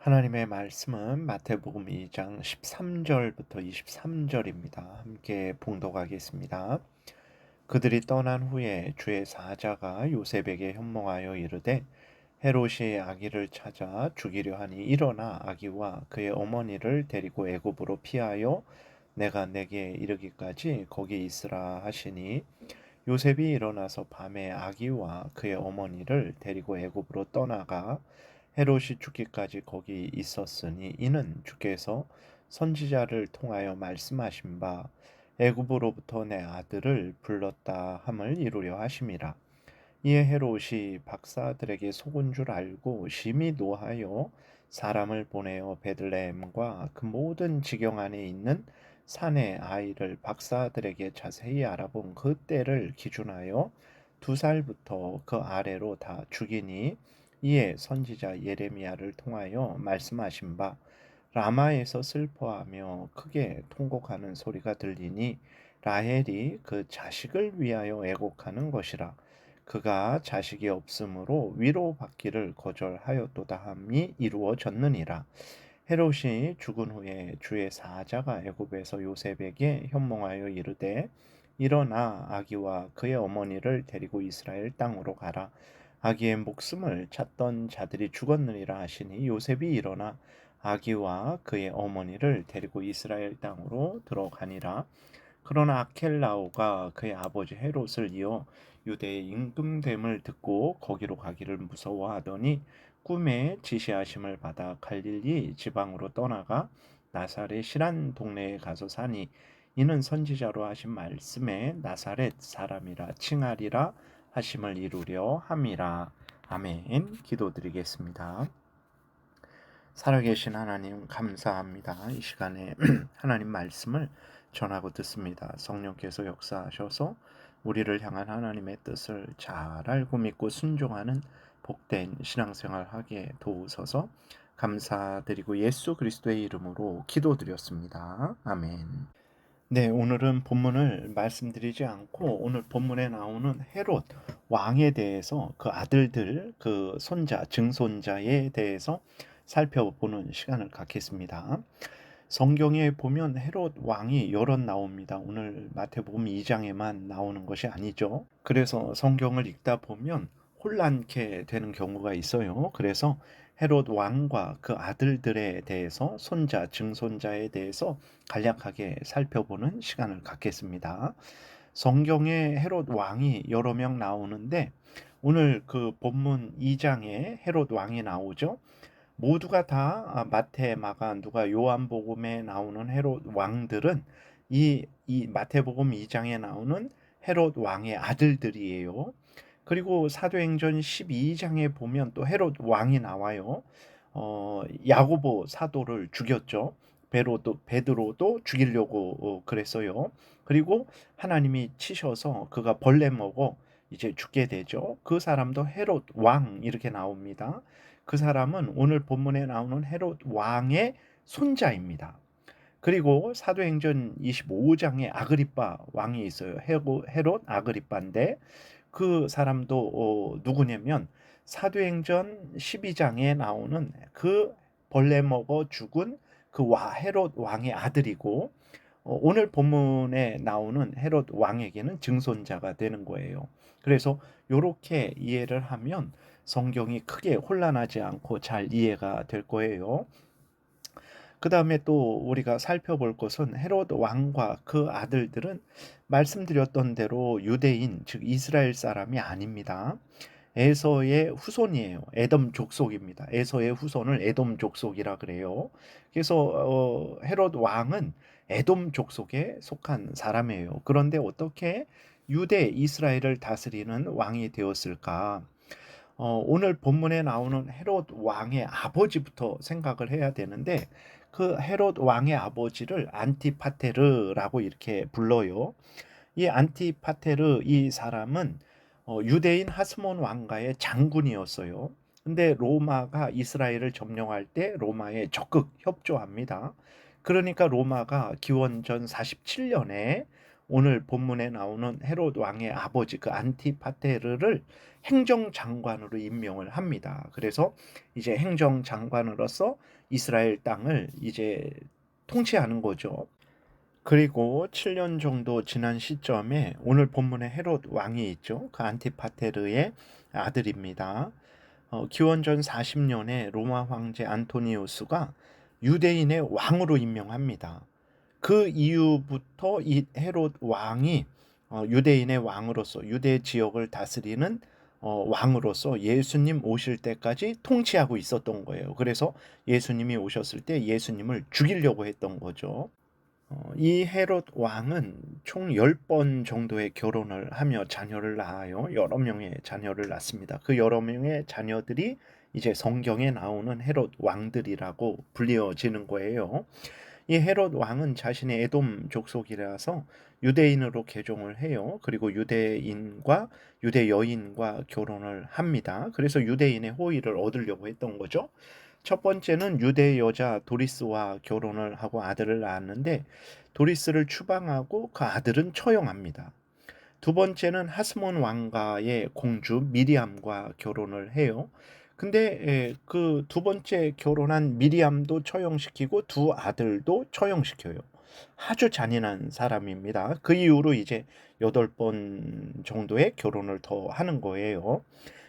하나님의 말씀은 마태복음 2장 13절부터 23절입니다. 함께 봉독하겠습니다. 그들이 떠난 후에 주의 사자가 요셉에게 현몽하여 이르되 헤롯이 아기를 찾아 죽이려 하니 일어나 아기와 그의 어머니를 데리고 애굽으로 피하여 내가 내게 이르기까지 거기 있으라 하시니 요셉이 일어나서 밤에 아기와 그의 어머니를 데리고 애굽으로 떠나가 헤롯이 죽기까지 거기 있었으니 이는 주께서 선지자를 통하여 말씀하신 바 애굽으로부터 내 아들을 불렀다 함을 이루려 하심이라. 이에 헤롯이 박사들에게 속은 줄 알고 심히 노하여 사람을 보내어 베들레헴과 그 모든 지경 안에 있는 산의 아이를 박사들에게 자세히 알아본 그 때를 기준하여 2살부터 그 아래로 다 죽이니 이에 선지자 예레미야를 통하여 말씀하신 바 라마에서 슬퍼하며 크게 통곡하는 소리가 들리니 라헬이 그 자식을 위하여 애곡하는 것이라. 그가 자식이 없으므로 위로받기를 거절하였도다 함이 이루어졌느니라. 헤롯이 죽은 후에 주의 사자가 애굽에서 요셉에게 현몽하여 이르되 일어나 아기와 그의 어머니를 데리고 이스라엘 땅으로 가라. 아기의 목숨을 찾던 자들이 죽었느니라 하시니 요셉이 일어나 아기와 그의 어머니를 데리고 이스라엘 땅으로 들어가니라. 그러나 아켈라오가 그의 아버지 헤롯을 이어 유대의 임금됨을 듣고 거기로 가기를 무서워하더니 꿈에 지시하심을 받아 갈릴리 지방으로 떠나가 나사렛이란 동네에 가서 사니 이는 선지자로 하신 말씀에 나사렛 사람이라 칭하리라 하심을 이루려 함이라. 아멘. 기도드리겠습니다. 살아계신 하나님 감사합니다. 이 시간에 하나님 말씀을 전하고 듣습니다. 성령께서 역사하셔서 우리를 향한 하나님의 뜻을 잘 알고 믿고 순종하는 복된 신앙생활 하게 도우소서. 감사드리고 예수 그리스도의 이름으로 기도드렸습니다. 아멘. 네, 오늘은 본문을 말씀드리지 않고 오늘 본문에 나오는 헤롯 왕에 대해서 그 아들들, 그 손자, 증손자에 대해서 살펴보는 시간을 갖겠습니다. 성경에 보면 헤롯 왕이 여럿 나옵니다. 오늘 마태복음 2장에만 나오는 것이 아니죠. 그래서 성경을 읽다 보면 혼란케 되는 경우가 있어요. 그래서 헤롯 왕과 그 아들들에 대해서 손자, 증손자에 대해서 간략하게 살펴보는 시간을 갖겠습니다. 성경에 헤롯 왕이 여러 명 나오는데 오늘 그 본문 2장에 헤롯 왕이 나오죠. 모두가 다 마태, 마가, 누가, 요한복음에 나오는 헤롯 왕들은 이 마태복음 2장에 나오는 헤롯 왕의 아들들이에요. 그리고 사도행전 12장에 보면 또 헤롯 왕이 나와요. 야고보 사도를 죽였죠. 베드로도 죽이려고 그랬어요. 그리고 하나님이 치셔서 그가 벌레 먹어 이제 죽게 되죠. 그 사람도 헤롯 왕 이렇게 나옵니다. 그 사람은 오늘 본문에 나오는 헤롯 왕의 손자입니다. 그리고 사도행전 25장에 아그리빠 왕이 있어요. 헤롯 아그리빠인데 그 사람도 누구냐면 사도행전 12장에 나오는 그 벌레 먹어 죽은 그 헤롯 왕의 아들이고 오늘 본문에 나오는 헤롯 왕에게는 증손자가 되는 거예요. 그래서 이렇게 이해를 하면 성경이 크게 혼란하지 않고 잘 이해가 될 거예요. 그 다음에 또 우리가 살펴볼 것은 헤롯 왕과 그 아들들은 말씀드렸던 대로 유대인, 즉 이스라엘 사람이 아닙니다. 에서의 후손이에요. 에돔 족속입니다. 에서의 후손을 에돔 족속이라 그래요. 그래서 헤롯 왕은 에돔 족속에 속한 사람이에요. 그런데 어떻게 유대 이스라엘을 다스리는 왕이 되었을까? 오늘 본문에 나오는 헤롯 왕의 아버지부터 생각을 해야 되는데 그 헤롯 왕의 아버지를 안티파테르라고 이렇게 불러요. 이 안티파테르 이 사람은 유대인 하스몬 왕가의 장군이었어요. 근데 로마가 이스라엘을 점령할 때 로마에 적극 협조합니다. 그러니까 로마가 기원전 47년에 오늘 본문에 나오는 헤롯 왕의 아버지 그 안티파테르를 행정장관으로 임명을 합니다. 그래서 이제 행정장관으로서 이스라엘 땅을 이제 통치하는 거죠. 그리고 7년 정도 지난 시점에 오늘 본문에 헤롯 왕이 있죠. 그 안티파테르의 아들입니다. 기원전 40년에 로마 황제 안토니우스가 유대인의 왕으로 임명합니다. 그 이후부터 이 헤롯 왕이 유대인의 왕으로서 유대 지역을 다스리는 왕으로서 예수님 오실 때까지 통치하고 있었던 거예요. 그래서 예수님이 오셨을 때 예수님을 죽이려고 했던 거죠. 이 헤롯 왕은 총 10번 정도의 결혼을 하며 자녀를 낳아요. 여러 명의 자녀를 낳습니다. 그 여러 명의 자녀들이 이제 성경에 나오는 헤롯 왕들이라고 불리어지는 거예요. 이 헤롯 왕은 자신의 에돔 족속이라서 유대인으로 개종을 해요. 그리고 유대인과 유대 여인과 결혼을 합니다. 그래서 유대인의 호의를 얻으려고 했던 거죠. 첫 번째는 유대 여자 도리스와 결혼을 하고 아들을 낳았는데 도리스를 추방하고 그 아들은 처형합니다. 두 번째는 하스몬 왕가의 공주 미리암과 결혼을 해요. 근데 그 두 번째 결혼한 미리암도 처형시키고 두 아들도 처형시켜요. 아주 잔인한 사람입니다. 그 이후로 이제 8번 정도의 결혼을 더 하는 거예요.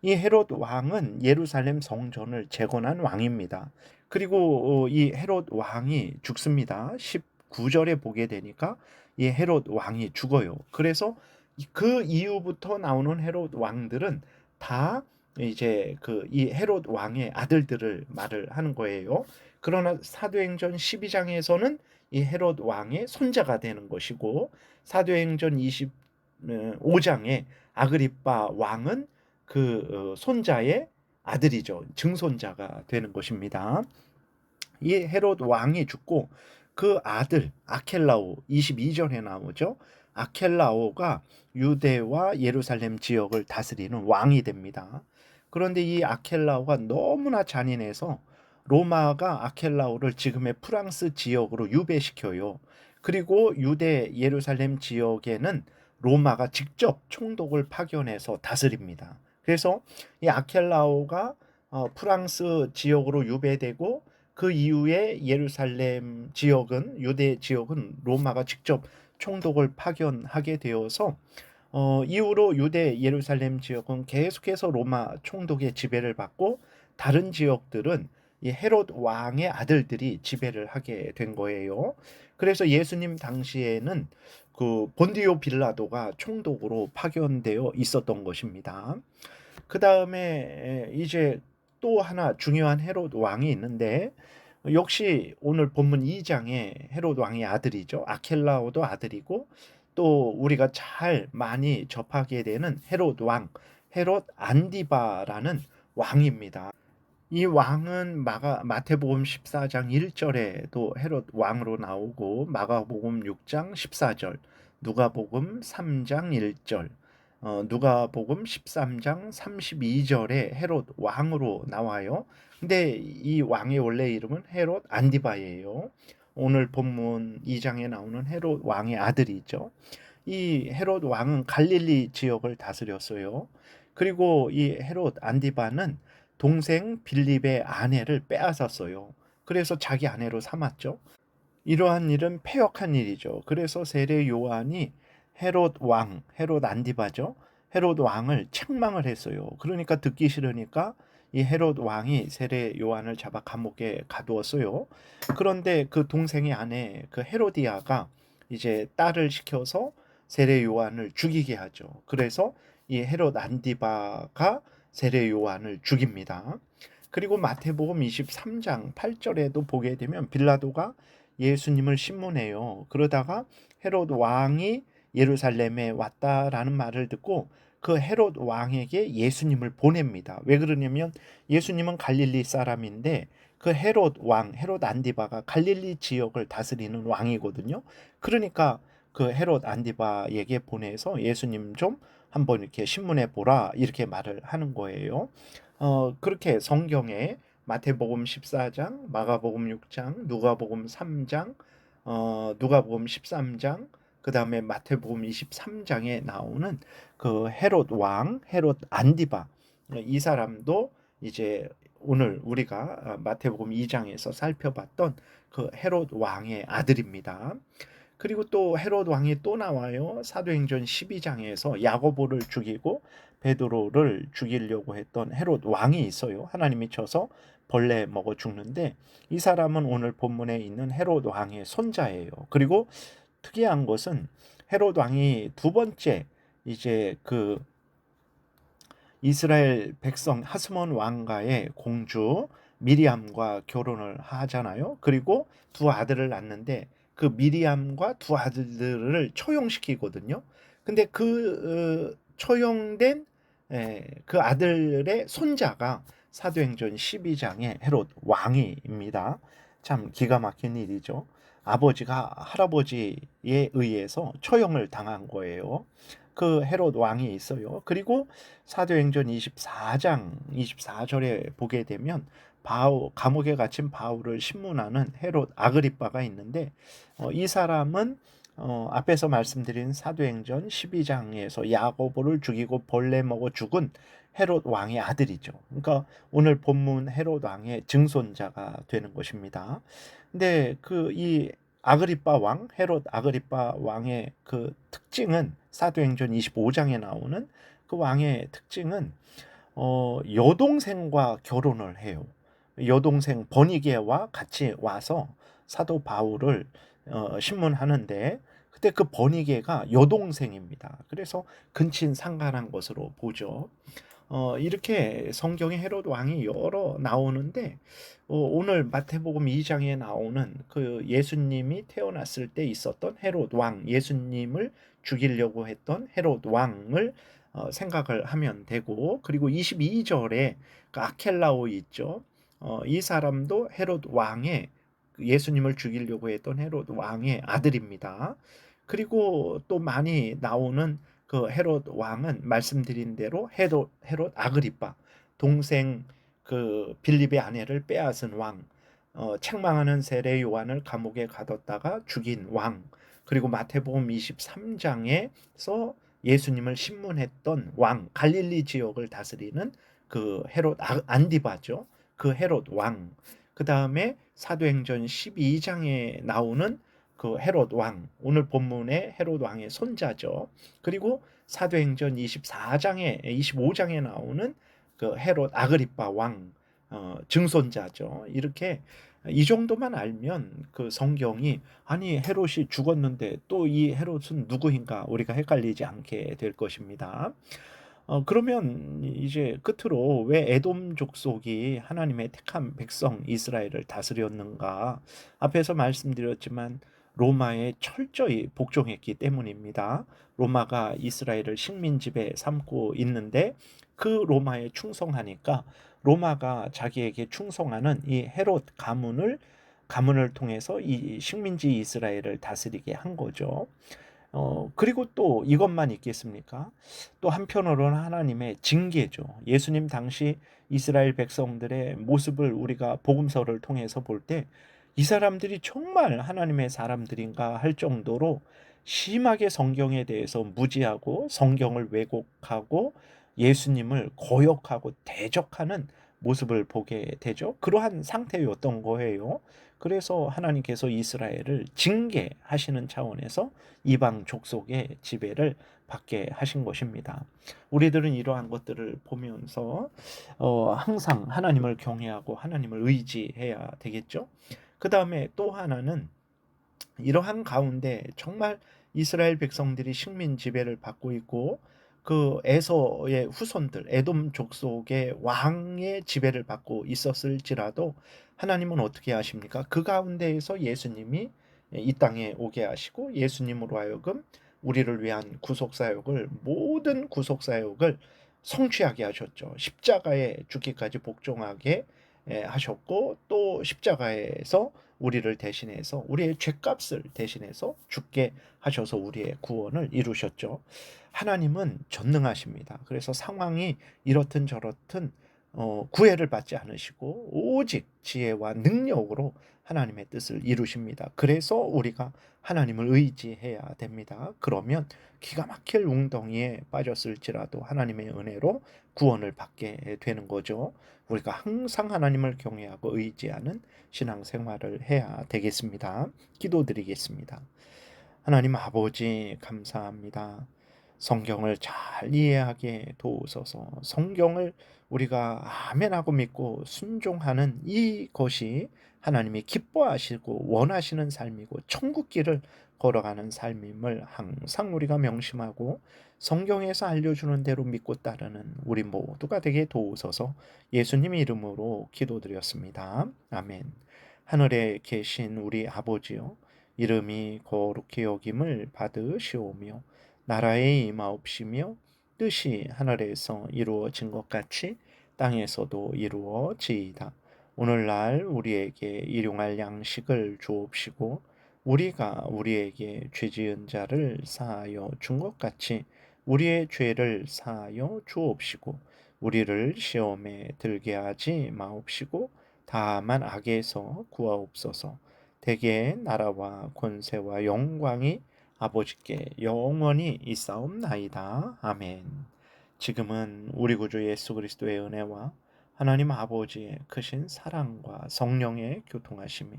이 헤롯 왕은 예루살렘 성전을 재건한 왕입니다. 그리고 이 헤롯 왕이 죽습니다. 19절에 보게 되니까 이 헤롯 왕이 죽어요. 그래서 그 이후부터 나오는 헤롯 왕들은 다 이제 그 이 헤롯 왕의 아들들을 말을 하는 거예요. 그러나 사도행전 12장에서는 이 헤롯 왕의 손자가 되는 것이고 사도행전 25장에 아그리빠 왕은 그 손자의 아들이죠. 증손자가 되는 것입니다. 이 헤롯 왕이 죽고 그 아들 아켈라오 22절에 나오죠. 아켈라오가 유대와 예루살렘 지역을 다스리는 왕이 됩니다. 그런데 이 아켈라오가 너무나 잔인해서 로마가 아켈라오를 지금의 프랑스 지역으로 유배시켜요. 그리고 유대 예루살렘 지역에는 로마가 직접 총독을 파견해서 다스립니다. 그래서 이 아켈라오가 프랑스 지역으로 유배되고 그 이후에 예루살렘 지역은 유대 지역은 로마가 직접 총독을 파견하게 되어서 이후로 유대 예루살렘 지역은 계속해서 로마 총독의 지배를 받고 다른 지역들은 이 헤롯 왕의 아들들이 지배를 하게 된 거예요. 그래서 예수님 당시에는 그 본디오 빌라도가 총독으로 파견되어 있었던 것입니다. 그 다음에 이제 또 하나 중요한 헤롯 왕이 있는데 역시 오늘 본문 2장에 헤롯 왕의 아들이죠. 아켈라오도 아들이고 또 우리가 잘 많이 접하게 되는 헤롯 왕, 헤롯 안디바라는 왕입니다. 이 왕은 마태복음 14장 1절에도 헤롯 왕으로 나오고 마가복음 6장 14절, 누가복음 3장 1절, 누가복음 13장 32절에 헤롯 왕으로 나와요. 근데 이 왕의 원래 이름은 헤롯 안디바예요. 오늘 본문 2장에 나오는 헤롯 왕의 아들이죠. 이 헤롯 왕은 갈릴리 지역을 다스렸어요. 그리고 이 헤롯 안디바는 동생 빌립의 아내를 빼앗았어요. 그래서 자기 아내로 삼았죠. 이러한 일은 패역한 일이죠. 그래서 세례 요한이 헤롯 왕, 헤롯 안디바죠. 헤롯 왕을 책망을 했어요. 그러니까 듣기 싫으니까 이 헤롯 왕이 세례 요한을 잡아 감옥에 가두었어요. 그런데 그 동생의 아내 그 헤로디아가 이제 딸을 시켜서 세례 요한을 죽이게 하죠. 그래서 이 헤롯 안디바가 세례 요한을 죽입니다. 그리고 마태복음 23장 8절에도 보게 되면 빌라도가 예수님을 신문해요. 그러다가 헤롯 왕이 예루살렘에 왔다라는 말을 듣고 그 헤롯 왕에게 예수님을 보냅니다. 왜 그러냐면 예수님은 갈릴리 사람인데 그 헤롯 왕, 헤롯 안디바가 갈릴리 지역을 다스리는 왕이거든요. 그러니까 그 헤롯 안디바에게 보내서 예수님 좀 한번 이렇게 신문해 보라 이렇게 말을 하는 거예요. 그렇게 성경에 마태복음 14장, 마가복음 6장, 누가복음 3장, 누가복음 13장, 그다음에 마태복음 23장에 나오는 그 헤롯 왕, 헤롯 안디바, 이 사람도 이제 오늘 우리가 마태복음 2장에서 살펴봤던 그 헤롯 왕의 아들입니다. 그리고 또 헤롯 왕이 또 나와요. 사도행전 12장에서 야고보를 죽이고 베드로를 죽이려고 했던 헤롯 왕이 있어요. 하나님이 쳐서 벌레 먹어 죽는데, 이 사람은 오늘 본문에 있는 헤롯 왕의 손자예요. 그리고 특이한 것은 헤롯 왕이 두 번째 이제 그 이스라엘 백성 하스몬 왕가의 공주 미리암과 결혼을 하잖아요. 그리고 두 아들을 낳는데 그 미리암과 두 아들들을 처형시키거든요. 근데 그 처형된 그 아들의 손자가 사도행전 12장의 헤롯 왕이입니다. 참 기가 막힌 일이죠. 아버지가 할아버지에 의해서 처형을 당한 거예요. 그 헤롯 왕이 있어요. 그리고 사도행전 24장 24절에 보게 되면 감옥에 갇힌 바울을 신문하는 헤롯 아그리빠가 있는데, 이 사람은 앞에서 말씀드린 사도행전 12장에서 야고보를 죽이고 벌레 먹어 죽은 헤롯 왕의 아들이죠. 그러니까 오늘 본문 헤롯 왕의 증손자가 되는 것입니다. 근데 그 이 아그리빠 왕, 헤롯 아그리빠 왕의 그 특징은 사도행전 25장에 나오는 그 왕의 특징은 여동생과 결혼을 해요. 여동생 버니게와 같이 와서 사도 바울을 신문하는데, 그때 그 버니게가 여동생입니다. 그래서 근친상간한 것으로 보죠. 이렇게 성경에 헤롯 왕이 여러 나오는데, 오늘 마태복음 2장에 나오는 그 예수님이 태어났을 때 있었던 헤롯 왕, 예수님을 죽이려고 했던 헤롯 왕을 생각을 하면 되고, 그리고 22절에 그 아켈라오 있죠. 이 사람도 헤롯 왕의, 예수님을 죽이려고 했던 헤롯 왕의 아들입니다. 그리고 또 많이 나오는 그 헤롯 왕은 말씀드린 대로 헤롯 아그리빠, 동생 그 빌립의 아내를 빼앗은 왕, 책망하는 세례 요한을 감옥에 가뒀다가 죽인 왕, 그리고 마태복음 23장에서 예수님을 신문했던 왕, 갈릴리 지역을 다스리는 그 헤롯 안디바죠. 그 헤롯 왕. 그 다음에 사도행전 12장에 나오는 그 헤롯 왕, 오늘 본문의 헤롯 왕의 손자죠. 그리고 사도행전 25장에 나오는 그 헤롯 아그리빠 왕, 증손자죠. 이렇게 이 정도만 알면 그 성경이, 아니 헤롯이 죽었는데 또 이 헤롯은 누구인가 우리가 헷갈리지 않게 될 것입니다. 그러면 이제 끝으로 왜 에돔 족속이 하나님의 택한 백성 이스라엘을 다스렸는가? 앞에서 말씀드렸지만 로마에 철저히 복종했기 때문입니다. 로마가 이스라엘을 식민 지배 삼고 있는데 그 로마에 충성하니까 로마가 자기에게 충성하는 이 헤롯 가문을 통해서 이 식민지 이스라엘을 다스리게 한 거죠. 그리고 또 이것만 있겠습니까? 또 한편으로는 하나님의 징계죠. 예수님 당시 이스라엘 백성들의 모습을 우리가 복음서를 통해서 볼 때 이 사람들이 정말 하나님의 사람들인가 할 정도로 심하게 성경에 대해서 무지하고 성경을 왜곡하고 예수님을 거역하고 대적하는 모습을 보게 되죠. 그러한 상태였던 거예요. 그래서 하나님께서 이스라엘을 징계하시는 차원에서 이방 족속의 지배를 받게 하신 것입니다. 우리들은 이러한 것들을 보면서 항상 하나님을 경외하고 하나님을 의지해야 되겠죠. 그 다음에 또 하나는 이러한 가운데 정말 이스라엘 백성들이 식민 지배를 받고 있고 그 에서의 후손들 에돔 족속의 왕의 지배를 받고 있었을지라도 하나님은 어떻게 하십니까? 그 가운데에서 예수님이 이 땅에 오게 하시고 예수님으로 하여금 우리를 위한 구속사역을, 모든 구속사역을 성취하게 하셨죠. 십자가에 죽기까지 복종하게 하셨고, 또 십자가에서 우리를 대신해서 우리의 죄값을 대신해서 죽게 하셔서 우리의 구원을 이루셨죠. 하나님은 전능하십니다. 그래서 상황이 이렇든 저렇든 구애를 받지 않으시고 오직 지혜와 능력으로 하나님의 뜻을 이루십니다. 그래서 우리가 하나님을 의지해야 됩니다. 그러면 기가 막힐 웅덩이에 빠졌을지라도 하나님의 은혜로 구원을 받게 되는 거죠. 우리가 항상 하나님을 경외하고 의지하는 신앙생활을 해야 되겠습니다. 기도드리겠습니다. 하나님 아버지 감사합니다. 성경을 잘 이해하게 도우소서. 성경을 우리가 아멘하고 믿고 순종하는 이것이 하나님이 기뻐하시고 원하시는 삶이고 천국길을 걸어가는 삶임을 항상 우리가 명심하고 성경에서 알려주는 대로 믿고 따르는 우리 모두가 되게 도우소서. 예수님의 이름으로 기도드렸습니다. 아멘. 하늘에 계신 우리 아버지요, 이름이 거룩히 여김을 받으시오며 나라의 임하옵시며 뜻이 하늘에서 이루어진 것 같이 땅에서도 이루어지이다. 오늘날 우리에게 일용할 양식을 주옵시고 우리가 우리에게 죄지은 자를 사하여 준 것 같이 우리의 죄를 사하여 주옵시고 우리를 시험에 들게 하지 마옵시고 다만 악에서 구하옵소서. 대개 나라와 권세와 영광이 아버지께 영원히 있사옵나이다. 아멘. 지금은 우리 구주 예수 그리스도의 은혜와 하나님 아버지의 크신 사랑과 성령의 교통하심이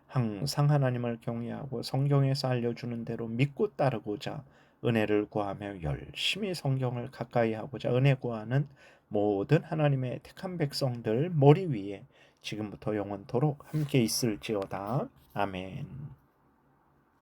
항상 하나님을 경외하고 성경에서 알려주는 대로 믿고 따르고자 은혜를 구하며 열심히 성경을 가까이 하고자 은혜 구하는 모든 하나님의 택한 백성들 머리 위에 지금부터 영원토록 함께 있을지어다. 아멘.